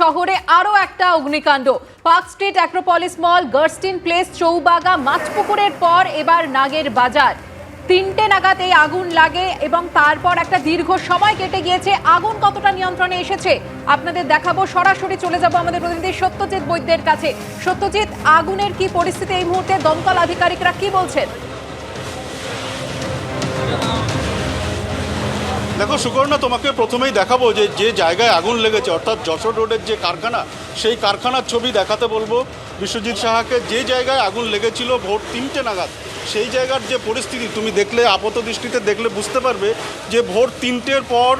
শহরে আরও একটা অগ্নিকাণ্ড। Park Street, Acropolis Mall, Garstin Place, Chowbaga, মাছপুকুরের পর এবার নাগের বাজার। 3টে নাগাদ এই আগুন লাগে এবং তারপর একটা দীর্ঘ সময় কেটে গিয়েছে। আগুন কতটা নিয়ন্ত্রণে এসেছে আপনাদের দেখাবো। সরাসরি চলে যাব আমাদের প্রতিনিধি সত্যজিৎ বৈদ্যের কাছে। সত্যজিৎ, আগুনের কি পরিস্থিতি এই মুহূর্তে, দমকল আধিকারিকরা কি বলছেন? দেখো সুকর্ণা, তোমাকে প্রথমেই দেখাবো যে জায়গায় আগুন লেগেছে, অর্থাৎ যশোর রোডের যে কারখানা, সেই কারখানার ছবি দেখাতে বলবো বিশ্বজিৎ সাহাকে। যে জায়গায় আগুন লেগেছিল ভোর 3টে নাগাদ, সেই জায়গার যে পরিস্থিতি তুমি দেখলে, আপাত দৃষ্টিতে দেখলে বুঝতে পারবে যে ভোর 3টের পর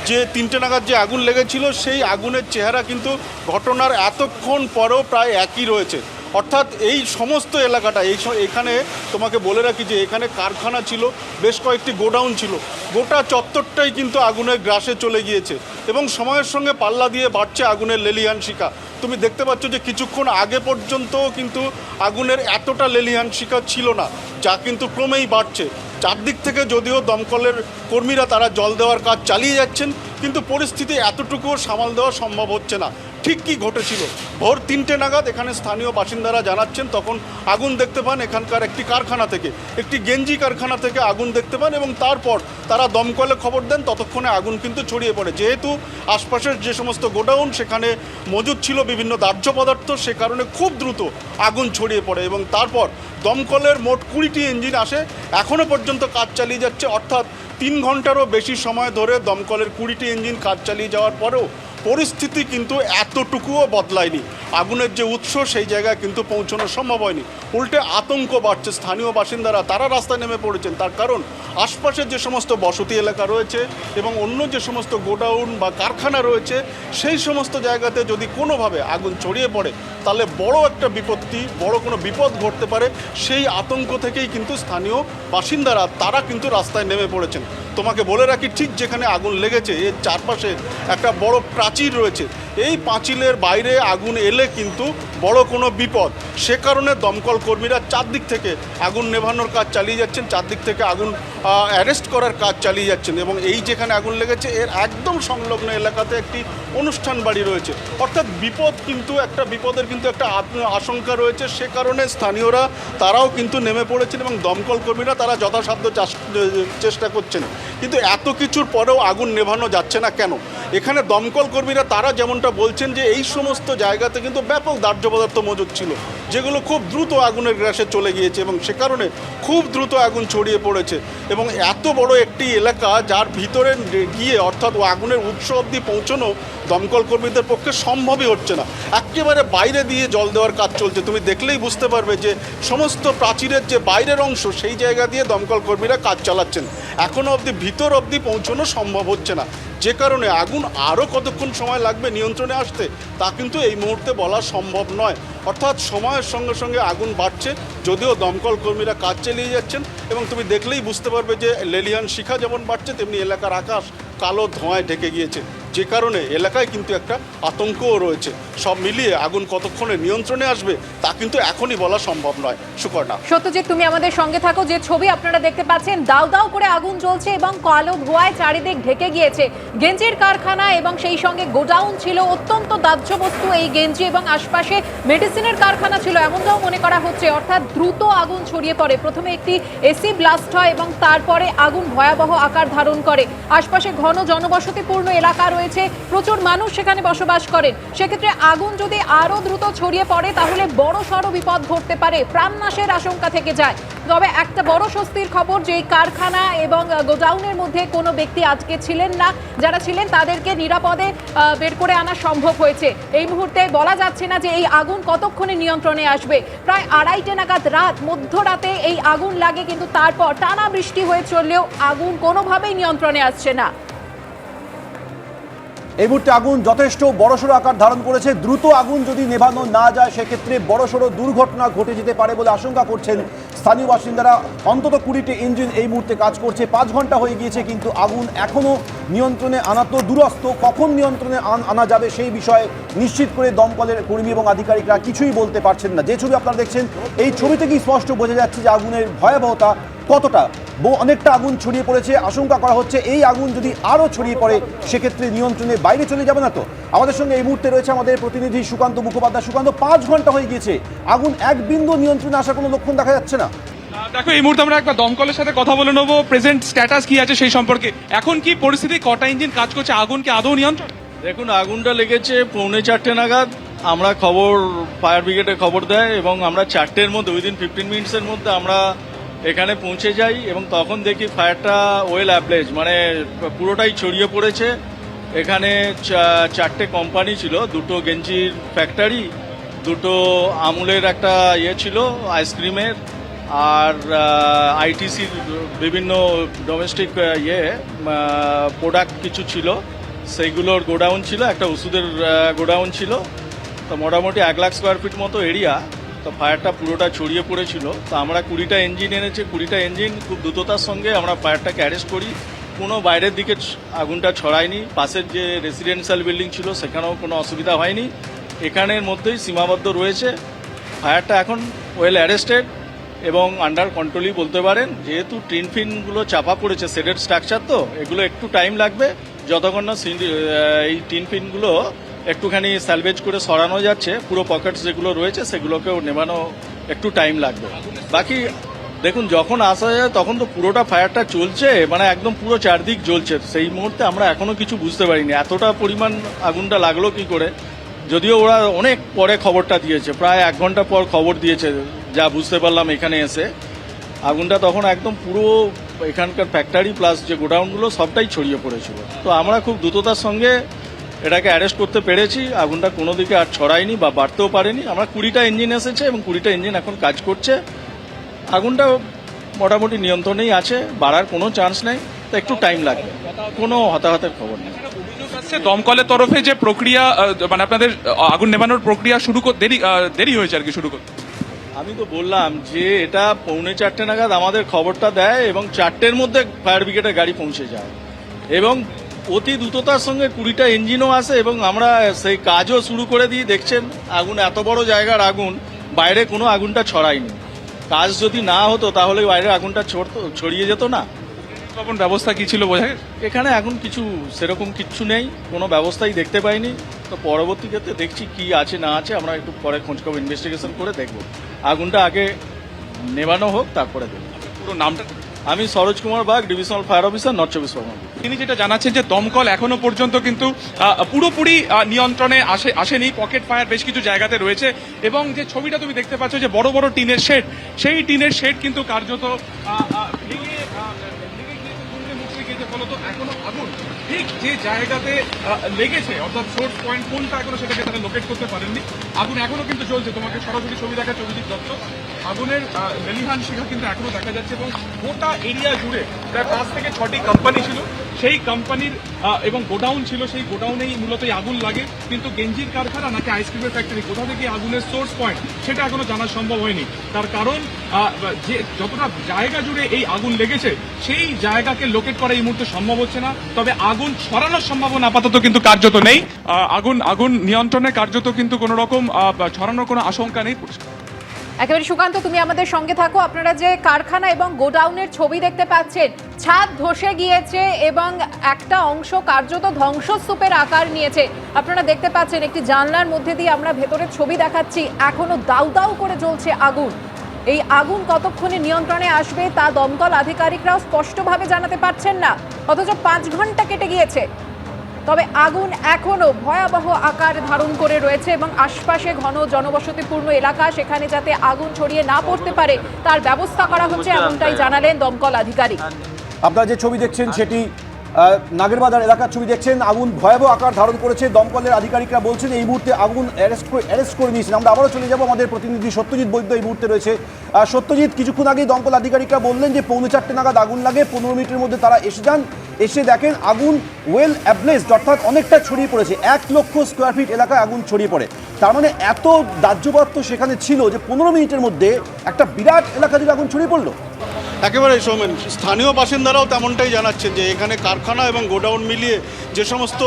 যে 3টে নাগাদ যে আগুন লেগেছিল, সেই আগুনের চেহারা কিন্তু ঘটনার এতক্ষণ পরেও প্রায় একই রয়েছে। অর্থাৎ এই সমস্ত এলাকাটা, এখানে তোমাকে বলে রাখি যে এখানে কারখানা ছিল, বেশ কয়েকটি গোডাউন ছিল, গোটা চত্বরটাই কিন্তু আগুনের গ্রাসে চলে গিয়েছে এবং সময়ের সঙ্গে পাল্লা দিয়ে বাড়ছে আগুনের লেলিহান শিখা। তুমি দেখতে পাচ্ছ যে কিছুক্ষণ আগে পর্যন্ত কিন্তু আগুনের এতটা লেলিহান শিখা ছিল না, যা কিন্তু ক্রমেই বাড়ছে। চারদিক থেকে যদিও দমকলের কর্মীরা তারা জল দেওয়ার কাজ চালিয়ে যাচ্ছেন, কিন্তু পরিস্থিতি এতটুকুও সামাল দেওয়া সম্ভব হচ্ছে না। ঠিক কী ঘটেছিল, ভোর 3টে নাগাদ এখানে স্থানীয় বাসিন্দারা জানাচ্ছেন তখন আগুন দেখতে পান এখানকার একটি কারখানা থেকে, একটি গেঞ্জি কারখানা থেকে আগুন দেখতে পান এবং তারপর তারা দমকলে খবর দেন। ততক্ষণে আগুন কিন্তু ছড়িয়ে পড়ে। যেহেতু আশপাশের যে সমস্ত গোডাউন সেখানে মজুদ ছিল বিভিন্ন দাহ্য পদার্থ, সে কারণে খুব দ্রুত আগুন ছড়িয়ে পড়ে এবং তারপর দমকলের মোট 20টি ইঞ্জিন আসে, এখনও পর্যন্ত কাজ চালিয়ে যাচ্ছে। অর্থাৎ 3 ঘন্টারও বেশি সময় ধরে দমকলের 20টি ইঞ্জিন কাজ চালিয়ে যাওয়ার পরেও পরিস্থিতি কিন্তু এতটুকুও বদলায়নি। আগুনের যে উৎস সেই জায়গায় কিন্তু পৌঁছানো সম্ভব হয়নি, উল্টে আতঙ্ক বাড়ছে। স্থানীয় বাসিন্দারা তারা রাস্তায় নেমে পড়েছেন, তার কারণ আশপাশের যে সমস্ত বসতি এলাকা রয়েছে এবং অন্য যে সমস্ত গোডাউন বা কারখানা রয়েছে, সেই সমস্ত জায়গাতে যদি কোনোভাবে আগুন ছড়িয়ে পড়ে তাহলে বড় একটা বিপত্তি, বড় কোনো বিপদ ঘটতে পারে। সেই আতঙ্ক থেকেই কিন্তু স্থানীয় বাসিন্দারা তারা কিন্তু রাস্তায় নেমে পড়েছেন। তোমাকে বলে রাখি, ঠিক যেখানে আগুন লেগেছে এর চারপাশে একটা বড় প্রাচীর রয়েছে। এই পাঁচিলের বাইরে আগুন এলে কিন্তু বড় কোনো বিপদ, সে কারণে দমকল কর্মীরা চারদিক থেকে আগুন নেভানোর কাজ চালিয়ে যাচ্ছেন, চারদিক থেকে আগুন অ্যারেস্ট করার কাজ চালিয়ে যাচ্ছেন। এবং এই যেখানে আগুন লেগেছে এর একদম সংলগ্ন এলাকাতে একটি অনুষ্ঠান বাড়ি রয়েছে। অর্থাৎ বিপদ কিন্তু একটা বিপদের কিন্তু একটা আশঙ্কা রয়েছে, সে কারণে স্থানীয়রা তারাও কিন্তু নেমে পড়েছেন এবং দমকল কর্মীরা তারা যথাসাধ্য চেষ্টা করছেন। কিন্তু এত কিছুর পরেও আগুন নেভানো যাচ্ছে না কেন? এখানে দমকল কর্মীরা তারা যেমনটা বলছেন যে এই সমস্ত জায়গাতে কিন্তু ব্যাপক দাহ্য পদার্থ মজুদ ছিল, যেগুলো খুব দ্রুত আগুনের গ্রাসে চলে গিয়েছে এবং সে কারণে খুব দ্রুত আগুন ছড়িয়ে পড়েছে। এবং এত বড় একটি এলাকা যার ভিতরে গিয়ে অর্থাৎ ও আগুনের উৎস অবধি পৌঁছানো দমকল কর্মীদের পক্ষে সম্ভবই হচ্ছে না। একেবারে বাইরে দিয়ে জল দেওয়ার কাজ চলছে। তুমি দেখলেই বুঝতে পারবে যে সমস্ত প্রাচীরের যে বাইরের অংশ সেই জায়গা দিয়ে দমকল কর্মীরা কাজ চালাচ্ছেন। এখনও অবধি ভিতর অবধি পৌঁছানো সম্ভব হচ্ছে না, যে কারণে আগুন আরও কতক্ষণ সময় লাগবে নিয়ন্ত্রণে আসতে তা কিন্তু এই মুহূর্তে বলা সম্ভব নয়। অর্থাৎ সময়ের সঙ্গে সঙ্গে আগুন বাড়ছে, যদিও দমকল কর্মীরা কাজ চালিয়ে যাচ্ছেন এবং তুমি দেখলেই বুঝতে পারবে যে লেলিহান শিখা যেমন বাড়ছে তেমনি এলাকার আকাশ কালো ধোঁয়ায় ঢেকে গিয়েছে, যে কারণে এলাকায় কিন্তু একটা আতঙ্কও রয়েছে। সব মিলিয়ে আগুন কতক্ষণে নিয়ন্ত্রণে আসবে তা কিন্তু এখনই বলা সম্ভব নয়। সুকর্ণা। সত্যজিৎ, তুমি আমাদের সঙ্গে থাকো। যে ছবি আপনারা দেখতে পাচ্ছেন, দাউ দাউ করে আগুন জ্বলছে এবং কালো ধোঁয়ায় চারিদিক ঢেকে গিয়েছে। গেঞ্জির কারখানা এবং সেই সঙ্গে গোডাউন ছিল, অত্যন্ত দাহ্য বস্তু এই গেঞ্জি এবং আশপাশে মেডিসিনের কারখানা ছিল এমনটাও মনে করা হচ্ছে। অর্থাৎ দ্রুত আগুন ছড়িয়ে পড়ে। প্রথমে একটি এসি ব্লাস্ট হয় এবং তারপরে আগুন ভয়াবহ আকার ধারণ করে। আশপাশে ঘন জনবসতিপূর্ণ এলাকা রয়েছে, প্রচুর মানুষ সেখানে বসবাস করেন। সেক্ষেত্রে আগুন যদি আরও দ্রুত ছড়িয়ে পড়ে তাহলে বড় সড় বিপদ ঘটতে পারে, প্রাণনাশের আশঙ্কা থেকে যায়। তবে একটা বড় স্বস্তির খবর যে এই কারখানা এবং গোডাউনের মধ্যে কোনো ব্যক্তি আজকে ছিলেন না, যারা ছিলেন তাদেরকে নিরাপদে বের করে আনা সম্ভব হয়েছে। এই মুহূর্তে বলা যাচ্ছে না যে এই আগুন কতক্ষণে নিয়ন্ত্রণে আসবে। প্রায় 2:30 নাগাদ রাত, মধ্যরাতে এই আগুন লাগে, কিন্তু তারপর টানা বৃষ্টি হয়ে চললেও আগুন কোনোভাবেই নিয়ন্ত্রণে আসছে না। এই মুহূর্তে আগুন যথেষ্ট বড়সড় আকার ধারণ করেছে। দ্রুত আগুন যদি নেভানো না যায় সেক্ষেত্রে বড়সড় দুর্ঘটনা ঘটে যেতে পারে বলে আশঙ্কা করছেন স্থানীয় বাসিন্দারা। অন্তত 20টি ইঞ্জিন এই মুহূর্তে কাজ করছে। 5 ঘন্টা হয়ে গিয়েছে, কিন্তু আগুন এখনও নিয়ন্ত্রণে আনা তো দূরস্থ। কখন নিয়ন্ত্রণে আনা যাবে সেই বিষয়ে নিশ্চিত করে দমকলের কর্মী এবং আধিকারিকরা কিছুই বলতে পারছেন না। যে ছবি আপনারা দেখছেন, এই ছবি থেকেই স্পষ্ট বোঝা যাচ্ছে যে আগুনের ভয়াবহতা কতটা অনেকটা আগুন ছড়িয়ে পড়েছে, আশঙ্কা করা হচ্ছে এই আগুন যদি আরও ছড়িয়ে পড়ে সেক্ষেত্রে নিয়ন্ত্রণের বাইরে চলে যাবে না তো। আমাদের সঙ্গে এই মুহূর্তে রয়েছে আমাদের প্রতিনিধি সুকান্ত মুখোপাধ্যায়। সুকান্ত, 5 ঘন্টা হয়ে গিয়েছে, আগুন এক বিন্দু নিয়ন্ত্রণে আসার কোনো লক্ষণ দেখা যাচ্ছে না। দেখো, এই মুহূর্তে আমরা একবার দমকলের সাথে কথা বলে নেবো, প্রেজেন্ট স্ট্যাটাস কি আছে সেই সম্পর্কে। এখন কি পরিস্থিতি, কটা ইঞ্জিন কাজ করছে, আগুন কি আদৌ নিয়ন্ত্রণ? দেখুন, আগুনটা লেগেছে 3:45 নাগাদ। আমরা ফায়ার ব্রিগেডে খবর দেয় এবং আমরা 4টের মধ্যে উইদিন 15 মিনিটসের মধ্যে আমরা এখানে পৌঁছে যাই এবং তখন দেখি ফায়ারটা ওয়েল অ্যাপ্লেজ, মানে পুরোটাই ছড়িয়ে পড়েছে। এখানে 4টে কোম্পানি ছিল, 2টো গেঞ্জির ফ্যাক্টরি, 2টো আমুলের একটা ছিল আইসক্রিমের, আর আইটিসির বিভিন্ন ডোমেস্টিক প্রোডাক্ট কিছু ছিল, সেইগুলোর গোডাউন ছিল, একটা ওষুধের গোডাউন ছিল। তো মোটামুটি 1 লাখ স্কোয়ার ফিট মতো এরিয়া। তো ফায়ারটা পুরোটা ছড়িয়ে পড়েছিল। তো আমরা 20টা ইঞ্জিন এনেছি, 20টা ইঞ্জিন খুব দ্রুততার সঙ্গে আমরা ফায়ারটাকে অ্যারেস্ট করি। কোনো বাইরের দিকে আগুনটা ছড়ায়নি, পাশের যে রেসিডেন্সিয়াল বিল্ডিং ছিল সেখানেও কোনো অসুবিধা হয়নি, এখানের মধ্যেই সীমাবদ্ধ রয়েছে। ফায়ারটা এখন ওয়েল অ্যারেস্টেড এবং আন্ডার কন্ট্রোলই বলতে পারেন, যেহেতু টিন ফিনগুলো চাপা পড়েছে, সেডেড স্ট্রাকচার, তো এগুলো একটু টাইম লাগবে। যতক্ষণ না এই টিন ফিনগুলো একটুখানি স্যালভেজ করে সরানো যাচ্ছে, পুরো পকেটস যেগুলো রয়েছে সেগুলোকেও নেভানো একটু টাইম লাগবে। বাকি দেখুন, যখন আসা যায় তখন তো পুরোটা ফায়ারটা চলছে, মানে একদম পুরো চারদিক জ্বলছে। সেই মুহূর্তে আমরা এখনো কিছু বুঝতে পারিনি এতটা পরিমাণ আগুনটা লাগলো কি করে, যদিও ওরা অনেক পরে খবরটা দিয়েছে, প্রায় 1 ঘন্টা পর খবর দিয়েছে, যা বুঝতে পারলাম এখানে এসে। আগুনটা তখন একদম পুরো এখানকার ফ্যাক্টরি প্লাস যে গোডাউনগুলো সবটাই ছড়িয়ে পড়েছিল। তো আমরা খুব দ্রুততার সঙ্গে এটাকে অ্যারেস্ট করতে পেরেছি। আগুনটা কোনো দিকে আর ছড়ায়নি বা বাড়তেও পারেনি। আমরা 20টা ইঞ্জিন এসেছে এবং 20টা ইঞ্জিন এখন কাজ করছে। আগুনটা মোটামুটি নিয়ন্ত্রণেই আছে, বাড়ার কোনো চান্স নেই, তো একটু টাইম লাগবে, কোনো হতাহতের খবর নেই। দমকলের তরফে যে প্রক্রিয়া, মানে আপনাদের আগুন নেভানোর প্রক্রিয়া শুরু দেরি হয়েছে আর কি শুরু করতে। আমি তো বললাম যে এটা 3:45 নাগাদ আমাদের খবরটা দেয় এবং 4টের মধ্যে ফায়ার ব্রিগেডের গাড়ি পৌঁছে যায় এবং অতি দ্রুততার সঙ্গে 20টা ইঞ্জিনও আসে এবং আমরা সেই কাজও শুরু করে দিই। দেখছেন, আগুন এত বড় জায়গার আগুন, বাইরে কোনো আগুনটা ছড়ায়নি। কাজ যদি না হতো তাহলে বাইরে আগুনটা ছড়িয়ে যেত না। তখন ব্যবস্থা কি ছিল বোঝা গেছে? এখানে এখন কিছু সেরকম কিচ্ছু নেই, কোনো ব্যবস্থাই দেখতে পাইনি। তো পরবর্তী ক্ষেত্রে দেখছি কি আছে না আছে, আমরা একটু পরে খোঁজখবর ইনভেস্টিগেশন করে দেখব। আগুনটা আগে নেভানো হোক, তারপরে দেখব। পুরো নামটা? আমি Saroj Kumar Bag, divisional fire officer, North 24 Pargana. তিনি যেটা জানাচ্ছেন যে দমকল এখনো পর্যন্ত কিন্তু পুরোপুরি নিয়ন্ত্রণে আসেনি, পকেট ফায়ার বেশ কিছু জায়গাতে রয়েছে এবং যে ছবিটা তুমি দেখতে পাচ্ছ যে বড় বড় টিনের শেড, সেই টিনের শেড কিন্তু কার্যত ভেঙে মুছে গিয়েছে। ফলত এখনো আগুন ঠিক যে জায়গাতে লেগেছে, অর্থাৎ সোর্স পয়েন্ট কোনটা এখনো সেটাকে তারা লোকেট করতে পারেননি। আগুন এখনো কিন্তু চলছে, তোমাকে সরাসরি ছবি দেখাচ্ছে অভিজিৎ দত্ত। আগুনের লেলিহান শিখা কিন্তু এখনো দেখা যাচ্ছে এবং গোটা এরিয়া জুড়ে প্রায় 5 থেকে 6টি কোম্পানি ছিল, সেই কোম্পানির এবং গোডাউন ছিল, সেই গোডাউনেই মূলত আগুন লাগে। কিন্তু গেঞ্জির কারখানা নাকি আইসক্রিমের ফ্যাক্টরি, কোথা থেকে আগুনের সোর্স পয়েন্ট সেটা এখনো জানা সম্ভব হয়নি। তার কারণ যে যতটা জায়গা জুড়ে এই আগুন লেগেছে সেই জায়গাকে লোকেট করা এই মুহূর্তে সম্ভব হচ্ছে না। তবে আগুন ছড়ানোর সম্ভাবনা আপাতত কিন্তু কার্যত নেই। আগুন নিয়ন্ত্রণে কার্যত কিন্তু কোনো রকম ছড়ানোর কোনো আশঙ্কা নেই। একেবারে সুকান্ত, তুমি আমাদের সঙ্গে থাকো। আপনারা যে কারখানা এবং গোডাউনের ছবি দেখতে পাচ্ছেন, ছাদ ধসে গিয়েছে এবং একটা অংশ কার্যত ধ্বংসস্তূপের আকার নিয়েছে। আপনারা দেখতে পাচ্ছেন একটি জানলার মধ্যে দিয়ে আমরা ভেতরের ছবি দেখাচ্ছি, এখনো দাউ দাউ করে জ্বলছে আগুন। এই আগুন কতক্ষণে নিয়ন্ত্রণে আসবে তা দমকল আধিকারিকরাও স্পষ্টভাবে জানাতে পারছেন না, অথচ 5 ঘন্টা কেটে গিয়েছে। তবে আগুন এখনো ভয়াবহ আকার ধারণ করে রয়েছে এবং আশপাশে ঘন জনবসতিপূর্ণ এলাকা, সেখানে যাতে আগুন ছড়িয়ে না পড়তে পারে তার ব্যবস্থা করা হচ্ছে, এমনটাই জানালেন দমকল আধিকারিক। আপনারা যে ছবি দেখছেন সেটি নাগেরবাজার এলাকার ছবি দেখছেন। আগুন ভয়াবহ আকার ধারণ করেছে, দমকলের আধিকারিকরা বলছেন এই মুহূর্তে আগুন অ্যারেস্ট করে নিয়েছেন। আমরা আবারও চলে যাব, আমাদের প্রতিনিধি সত্যজিৎ বৈদ্য এই মুহূর্তে রয়েছে। সত্যজিৎ, কিছুক্ষণ আগেই দমকল আধিকারিকরা বললেন যে 3:45 নাগাদ আগুন লাগে, 15 মিনিটের মধ্যে তারা এসে যান, এসে দেখেন আগুন ওয়েল অ্যাবলেজড, অর্থাৎ অনেকটা ছড়িয়ে পড়েছে, 1 লক্ষ স্কোয়ার ফিট এলাকায় আগুন ছড়িয়ে পড়ে। তার মানে এত দাহ্যপদার্থ সেখানে ছিল যে 15 মিনিটের মধ্যে একটা বিরাট এলাকা জুড়ে আগুন ছড়িয়ে পড়লো। একেবারেই সৌমেন, স্থানীয় বাসিন্দারাও তেমনটাই জানাচ্ছেন যে এখানে কারখানা এবং গোডাউন মিলিয়ে যে সমস্ত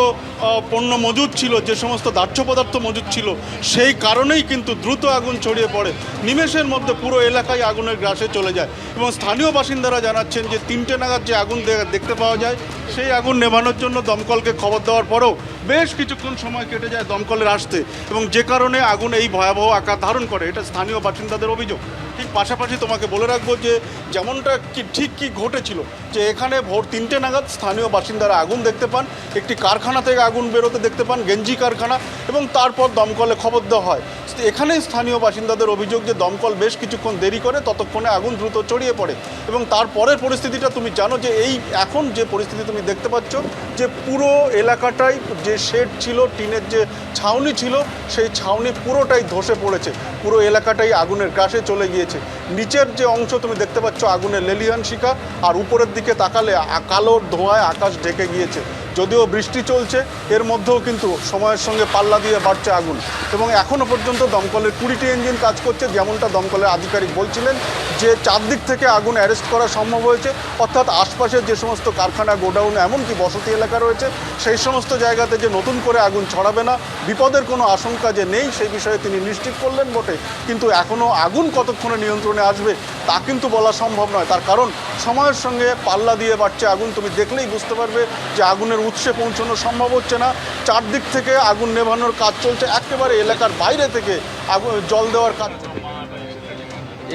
পণ্য মজুদ ছিল, যে সমস্ত দাহ্য পদার্থ মজুদ ছিল, সেই কারণেই কিন্তু দ্রুত আগুন ছড়িয়ে পড়ে। নিমেষের মধ্যে পুরো এলাকায় আগুনের গ্রাসে চলে যায় এবং স্থানীয় বাসিন্দারা জানাচ্ছেন যে 3টে নাগাদ যে আগুন দেখতে পাওয়া যায়, সেই আগুন নেভানোর জন্য দমকলকে খবর দেওয়ার পরেও বেশ কিছুক্ষণ সময় কেটে যায় দমকলের আসতে, এবং যে কারণে আগুন এই ভয়াবহ আকার ধারণ করে, এটা স্থানীয় বাসিন্দাদের অভিযোগ। ঠিক পাশাপাশি তোমাকে বলে রাখবো যে যেমনটা ঠিক কি ঘটেছিল, যে এখানে ভোর 3টে নাগাদ স্থানীয় বাসিন্দারা আগুন দেখতে পান, একটি কারখানা থেকে আগুন বেরোতে দেখতে পান, গেঞ্জি কারখানা, এবং তারপর দমকলে খবর দেওয়া হয়। এখানেই স্থানীয় বাসিন্দাদের অভিযোগ যে দমকল বেশ কিছুক্ষণ দেরি করে, ততক্ষণে আগুন দ্রুত ছড়িয়ে পড়ে। এবং তারপরের পরিস্থিতিটা তুমি জানো যে এই এখন যে পরিস্থিতি তুমি দেখতে পাচ্ছ, যে পুরো এলাকাটাই যে শেড ছিল, টিনের যে ছাউনি ছিল, সেই ছাউনি পুরোটাই ধসে পড়েছে, পুরো এলাকাটাই আগুনের গ্রাসে চলে গিয়েছে। নিচের যে অংশ তুমি দেখতে পাচ্ছ আগুনের লেলিহান শিখা, আর উপরের দিকে তাকালে কালো ধোঁয়ায় আকাশ ঢেকে গিয়েছে। যদিও বৃষ্টি চলছে, এর মধ্যেও কিন্তু সময়ের সঙ্গে পাল্লা দিয়ে বাড়ছে আগুন, এবং এখনও পর্যন্ত দমকলের 20টি ইঞ্জিন কাজ করছে। যেমনটা দমকলের আধিকারিক বলছিলেন যে চারদিক থেকে আগুন অ্যারেস্ট করা সম্ভব হয়েছে, অর্থাৎ আশপাশের যে সমস্ত কারখানা, গোডাউন, এমনকি বসতি এলাকা রয়েছে, সেই সমস্ত জায়গাতে যে নতুন করে আগুন ছড়াবে না, বিপদের কোনো আশঙ্কা যে নেই, সেই বিষয়ে তিনি নিশ্চিত করলেন বটে। কিন্তু এখনও আগুন কতক্ষণে নিয়ন্ত্রণে আসবে তা কিন্তু বলা সম্ভব নয়, তার কারণ সময়ের সঙ্গে পাল্লা দিয়ে বাড়ছে আগুন। তুমি দেখলেই বুঝতে পারবে যে আগুনের উৎসে পৌঁছানো সম্ভব হচ্ছে না, চারদিক থেকে আগুন নেভানোর কাজ চলছে, একেবারে এলাকার বাইরে থেকে আগুন জল দেওয়ার কাজ।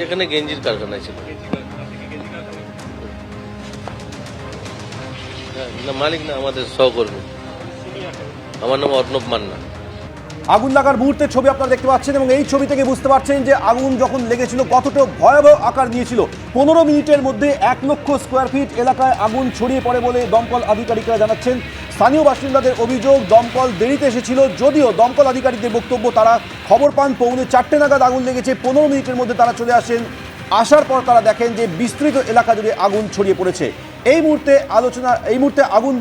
এখানে গেঞ্জির কারখানা ছিল। না, মালিক না, আমাদের সহকর্মী। আমার নাম অর্ণব মান্না। আগুন লাগার মুহূর্তের ছবি আপনারা দেখতে পাচ্ছেন, এবং এই ছবি থেকে বুঝতে পারছেন যে আগুন যখন লেগেছিল কতটা ভয়াবহ আকার নিয়েছিল। 15 মিনিটের মধ্যে 1 লক্ষ স্কোয়ার ফিট এলাকায় আগুন ছড়িয়ে পড়ে বলে দমকল আধিকারিকরা জানাচ্ছেন। স্থানীয় বাসিন্দাদের অভিযোগ, দমকল দেরিতে এসেছিল, যদিও দমকল আধিকারিকদের বক্তব্য তারা খবর পান 4:45 নাগাদ আগুন লেগেছে। 15 মিনিটের মধ্যে তারা চলে আসেন। আসার পর তারা দেখেন যে বিস্তৃত এলাকা জুড়ে আগুন ছড়িয়ে পড়েছে। এই মুহূর্তে আগুন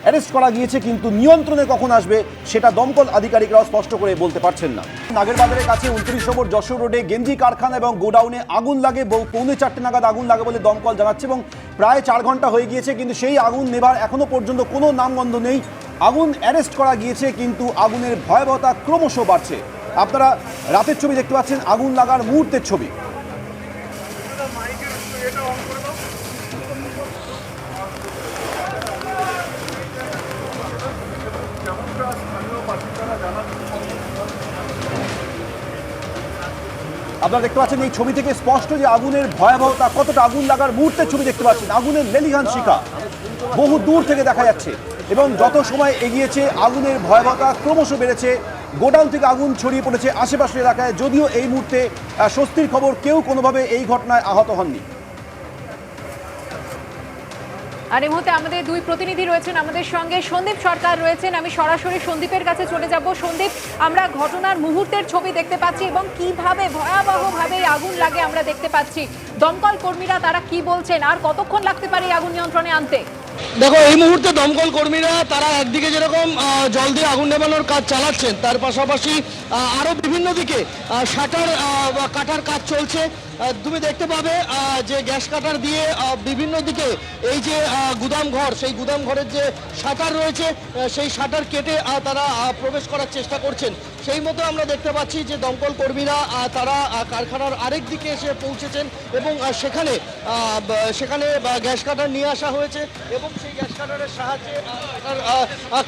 অ্যারেস্ট করা গিয়েছে, কিন্তু নিয়ন্ত্রণে কখন আসবে সেটা দমকল আধিকারিকরাও স্পষ্ট করে বলতে পারছেন না। নাগেরবাজারের কাছে 29 নম্বর যশোর রোডে গেঞ্জি কারখানা এবং গোডাউনে আগুন লাগে। 4:45 নাগাদ আগুন লাগে বলে দমকল জানাচ্ছে, এবং প্রায় 4 ঘন্টা হয়ে গিয়েছে, কিন্তু সেই আগুন নেভার এখনো পর্যন্ত কোনো নামগন্ধ নেই। আগুন অ্যারেস্ট করা গিয়েছে, কিন্তু আগুনের ভয়াবহতা ক্রমশ বাড়ছে। আপনারা রাতের ছবি দেখতে পাচ্ছেন, আগুন লাগার মুহূর্তের ছবি। আপনারা দেখতে পাচ্ছেন এই ছবি থেকে স্পষ্ট যে আগুনের ভয়াবহতা কতটা। আগুন লাগার মুহূর্তের ছবি দেখতে পাচ্ছেন, আগুনের লেলিহান শিখা বহু দূর থেকে দেখা যাচ্ছে, এবং যত সময় এগিয়েছে আগুনের ভয়াবহতা ক্রমশ বেড়েছে। গোডাউন থেকে আগুন ছড়িয়ে পড়েছে আশেপাশের এলাকায়, যদিও এই মুহূর্তে স্বস্তির খবর, কেউ কোনোভাবে এই ঘটনায় আহত হননি। আর এই মুহূর্তে আমাদের দুই প্রতিনিধি রয়েছেন আমাদের সঙ্গে। সন্দীপ সরকার রয়েছেন, আমি সরাসরি সন্দীপের কাছে চলে যাব। সন্দীপ, আমরা ঘটনার মুহূর্তের ছবি দেখতে পাচ্ছি এবং কিভাবে ভয়াবহভাবে আগুন লাগে আমরা দেখতে পাচ্ছি। দমকল কর্মীরা তারা কি বলছেন, আর কতক্ষণ লাগতে পারে আগুন নিয়ন্ত্রণে আনতে? দেখো, এই মুহূর্তে দমকল কর্মীরা তারা একদিকে যেরকম জল দিয়ে আগুন নেভানোর কাজ চালাচ্ছেন, তার পাশাপাশি আরও বিভিন্ন দিকে শাটার কাটার কাজ চলছে। তুমি দেখতে পাবে যে গ্যাস কাটার দিয়ে বিভিন্ন দিকে এই যে গুদাম ঘর, সেই গুদাম ঘরের যে শাটার রয়েছে, সেই শাটার কেটে তারা প্রবেশ করার চেষ্টা করছেন। সেই মতো আমরা দেখতে পাচ্ছি যে দমকল কর্মীরা তারা কারখানার আরেক দিকে এসে পৌঁছেছেন, এবং সেখানে গ্যাস কাটার নিয়ে আসা হয়েছে, এবং সেই গ্যাস কাটারের সাহায্যে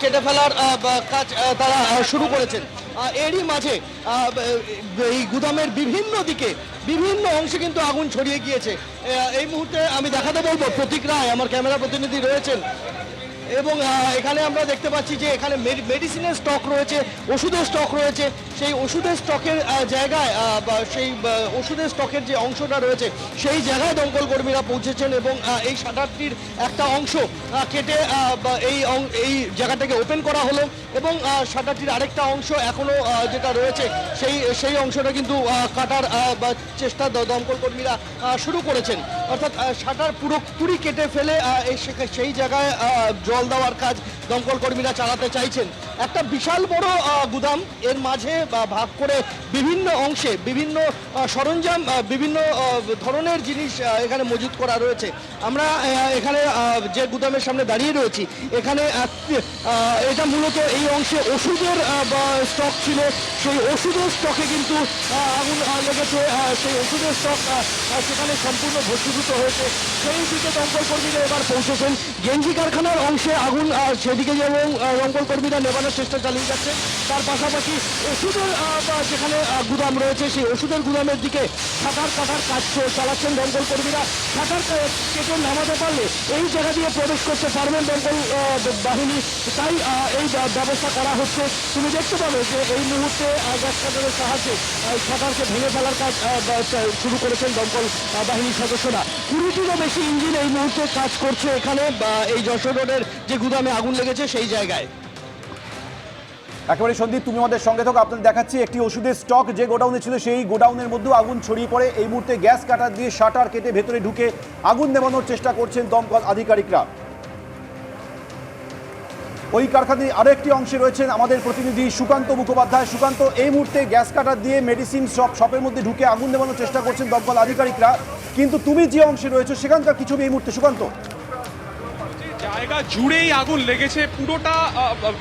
কেটে ফেলার কাজ তারা শুরু করেছেন। এরই মাঝে এই গুদামের বিভিন্ন দিকে বিভিন্ন অংশে কিন্তু আগুন ছড়িয়ে গিয়েছে। এই মুহূর্তে আমি দেখাতে বলবো, প্রতীক রায় আমার ক্যামেরা প্রতিনিধি রয়েছেন, এবং এখানে আমরা দেখতে পাচ্ছি যে এখানে মেডিসিনের স্টক রয়েছে, ওষুধের স্টক রয়েছে। সেই ওষুধের স্টকের জায়গায় সেই ওষুধের স্টকের যে অংশটা রয়েছে সেই জায়গায় দমকল কর্মীরা পৌঁছেছেন, এবং এই শাটারটির একটা অংশ কেটে এই জায়গাটাকে ওপেন করা হলো, এবং শাটারটির আরেকটা অংশ এখনও যেটা রয়েছে সেই অংশটা কিন্তু কাটার চেষ্টা দমকল কর্মীরা শুরু করেছেন। অর্থাৎ শাটার পুরোপুরি কেটে ফেলে সেই জায়গায় জল দেওয়ার কাজ দমকল কর্মীরা চালাতে চাইছেন। একটা বিশাল বড় গুদাম, এর মাঝে ভাগ করে বিভিন্ন অংশে বিভিন্ন সরঞ্জাম, বিভিন্ন ধরনের জিনিস এখানে মজুত করা রয়েছে। আমরা এখানে যে গুদামের সামনে দাঁড়িয়ে রয়েছি, এখানে এটা মূলত এই অংশে ওষুধের স্টক ছিল। সেই ওষুধের স্টকে কিন্তু আগুন লেগেছে। সেই ওষুধের স্টক সেখানে সম্পূর্ণ ভস্মীভূত হয়েছে। সেই দিকে দমকল কর্মীরা এবার পৌঁছেছেন। গেঞ্জি কারখানার অংশে আগুন, সেদিকে যেমন দমকল কর্মীরা নেবানোর চেষ্টা চালিয়ে যাচ্ছে, তার পাশাপাশি ওষুধের যেখানে গুদাম রয়েছে সেই ওষুধের গুদামের দিকে সাঁতার কাটার কাজ চালাচ্ছেন দমকল কর্মীরা। সাঁতার কেটে নামাতে পারলে এই জায়গা দিয়ে প্রবেশ করতে পারবেন দমকল বাহিনী, তাই এই ব্যবস্থা করা হচ্ছে। তুমি দেখতে পাবে যে এই মুহূর্তে গ্যাস কাটারের সাহায্যে সাঁতারকে ভেঙে ফেলার কাজ শুরু করেছেন দমকল বাহিনীর সদস্যরা। 20টিরও বেশি ইঞ্জিন এই মুহূর্তে কাজ করছে এখানে এই যশোর রোডের যে গুদামে আগুন লেগেছে সেই জায়গায়। একেবারে সন্দীপ, তুমি আমাদের সঙ্গে থাকো। আপনাদের দেখাচ্ছি একটি ওষুধের স্টক যে গোডাউনে ছিল, সেই গোডাউনের মধ্যেও আগুন ছড়িয়ে পড়ে। এই মুহূর্তে গ্যাস কাটার দিয়ে শাটার কেটে ভেতরে ঢুকে আগুন নেভানোর চেষ্টা করছেন দমকল আধিকারিকরা। ওই কারখানার আরো একটি অংশে রয়েছেন আমাদের প্রতিনিধি সুকান্ত মুখোপাধ্যায়। সুকান্ত, এই মুহূর্তে গ্যাস কাটার দিয়ে মেডিসিন শপের মধ্যে ঢুকে আগুন নেভানোর চেষ্টা করছেন দমকল আধিকারিকরা, কিন্তু তুমি যে অংশে রয়েছে সেখানকার কিছু এই মুহূর্তে। সুকান্ত, জায়গা জুড়েই আগুন লেগেছে, পুরোটা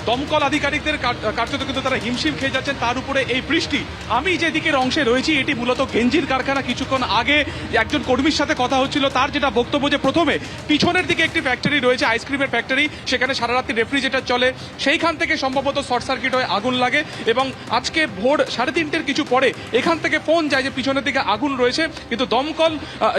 দমকল আধিকারিকদের কার্যত কিন্তু তারা হিমশিম খেয়ে যাচ্ছেন। তার উপরে এই বৃষ্টি। আমি যে দিকের অংশে রয়েছি এটি মূলত গেঞ্জির কারখানা। কিছুক্ষণ আগে একজন কর্মীর সাথে কথা হচ্ছিল, তার যেটা বক্তব্য যে প্রথমে পিছনের দিকে একটি ফ্যাক্টরি রয়েছে, আইসক্রিমের ফ্যাক্টরি, সেখানে সারা রাত্রি রেফ্রিজারেটর চলে, সেইখান থেকে সম্ভবত শর্ট সার্কিট হয়ে আগুন লাগে এবং আজকে ভোর 3:30 কিছু পরে এখান থেকে ফোন যায় যে পিছনের দিকে আগুন রয়েছে। কিন্তু দমকল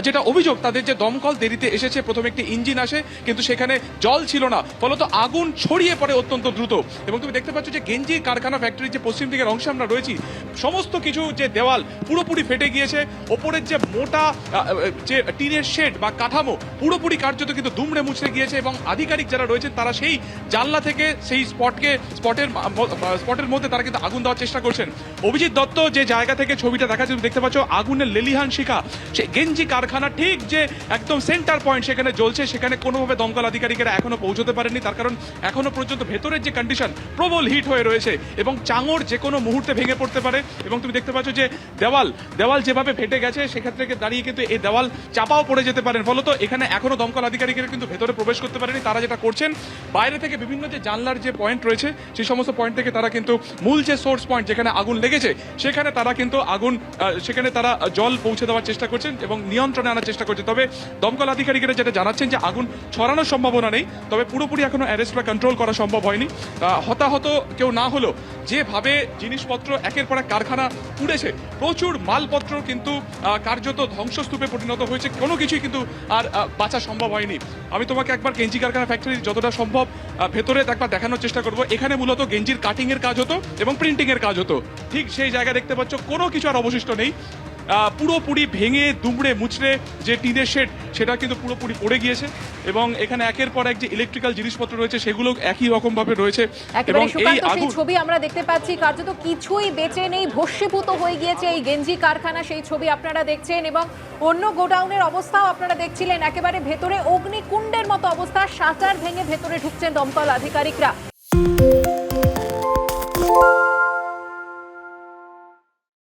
যেটা অভিযোগ তাদের, যে দমকল দেরিতে এসেছে, প্রথমে একটি ইঞ্জিন আসে কিন্তু সেখানে জল ছিল না, ফলত আগুন ছড়িয়ে পড়ে অত্যন্ত দ্রুত। এবং তুমি দেখতে পাচ্ছ যে গেঞ্জি কারখানা ফ্যাক্টরির যে পশ্চিম দিকের অংশে আমরা রয়েছি, সমস্ত কিছু যে দেওয়াল পুরোপুরি ফেটে গিয়েছে, ওপরের যে মোটা যে টিনের শেড বা কাঠামো পুরোপুরি কার্যত কিন্তু দুমড়ে মুচড়ে গিয়েছে। এবং আধিকারিক যারা রয়েছেন তারা সেই জানলা থেকে সেই স্পটের মধ্যে তারা কিন্তু আগুন দেওয়ার চেষ্টা করছেন। অভিজিৎ দত্ত যে জায়গা থেকে ছবিটা দেখাচ্ছে, তুমি দেখতে পাচ্ছ আগুনের লেলিহান শিখা সেই গেঞ্জি কারখানা ঠিক যে একদম সেন্টার পয়েন্ট সেখানে জ্বলছে। সেখানে কোনোভাবে দমকল আধিকারিকেরা এখনো পৌঁছতে পারেনি, তার কারণ এখনো পর্যন্ত ভেতরের যে কন্ডিশন প্রবল হিট হয়ে রয়েছে এবং চাঙড় যে কোনো মুহূর্তে ভেঙে পড়তে পারে। এবং তুমি দেখতে পাচ্ছ যে দেওয়াল যেভাবে ফেটে গেছে, সেক্ষেত্রে দাঁড়িয়ে কিন্তু এই দেওয়াল চাপাও পড়ে যেতে পারেন। ফলত এখানে এখনো দমকল আধিকারিকেরা কিন্তু ভেতরে প্রবেশ করতে পারেনি। তারা যেটা করছেন, বাইরে থেকে বিভিন্ন যে জানলার যে পয়েন্ট রয়েছে সেই সমস্ত পয়েন্ট থেকে তারা কিন্তু মূল যে সোর্স পয়েন্ট যেখানে আগুন লেগেছে সেখানে তারা কিন্তু সেখানে তারা জল পৌঁছে দেওয়ার চেষ্টা করছেন এবং নিয়ন্ত্রণে আনার চেষ্টা করছেন। তবে দমকল আধিকারিকেরা যেটা জানাচ্ছেন যে আগুন ছড়ানোর সম্ভাবনা নেই, তবে পুরোপুরি এখনো অ্যারেস্ট বা কন্ট্রোল করা সম্ভব হয়নি। হতাহত কেউ না হলো, যেভাবে জিনিসপত্র একের পর এক কারখানা পুড়েছে, প্রচুর মালপত্র কিন্তু কার্যত ধ্বংসস্তূপে পরিণত হয়েছে, কোনো কিছুই কিন্তু আর বাঁচা সম্ভব হয়নি। আমি তোমাকে একবার গেঞ্জি কারখানা ফ্যাক্টরির যতটা সম্ভব ভেতরে একবার দেখানোর চেষ্টা করবো। এখানে মূলত গেঞ্জির কাটিং এর কাজ হতো এবং প্রিন্টিং এর কাজ হতো। ঠিক সেই জায়গায় দেখতে পাচ্ছ কোনো কিছু আর অবশিষ্ট নেই, পুরোপুরি ভেঙে দুমড়ে মুচড়ে যে টিনের শেড সেটা কিন্তু পুরোপুরি পড়ে গিয়েছে এবং এখানে একের পর এক যে ইলেকট্রিক্যাল জিনিসপত্র রয়েছে সেগুলো একই রকম ভাবে রয়েছে। এবং এই আগুন ছবি আমরা দেখতে পাচ্ছি, কার্যত কিছুই বেঁচে নেই, ভস্মীভূত হয়ে গিয়েছে এই গেঞ্জি কারখানা। সেই ছবি আপনারা দেখছেন এবং অন্য গোডাউনের অবস্থাও আপনারা দেখছিলেন, একেবারে ভেতরে অগ্নিকুণ্ডের মতো অবস্থা, শাটার ভেঙে ভেতরে ঢুকছেন দমকল আধিকারিকরা।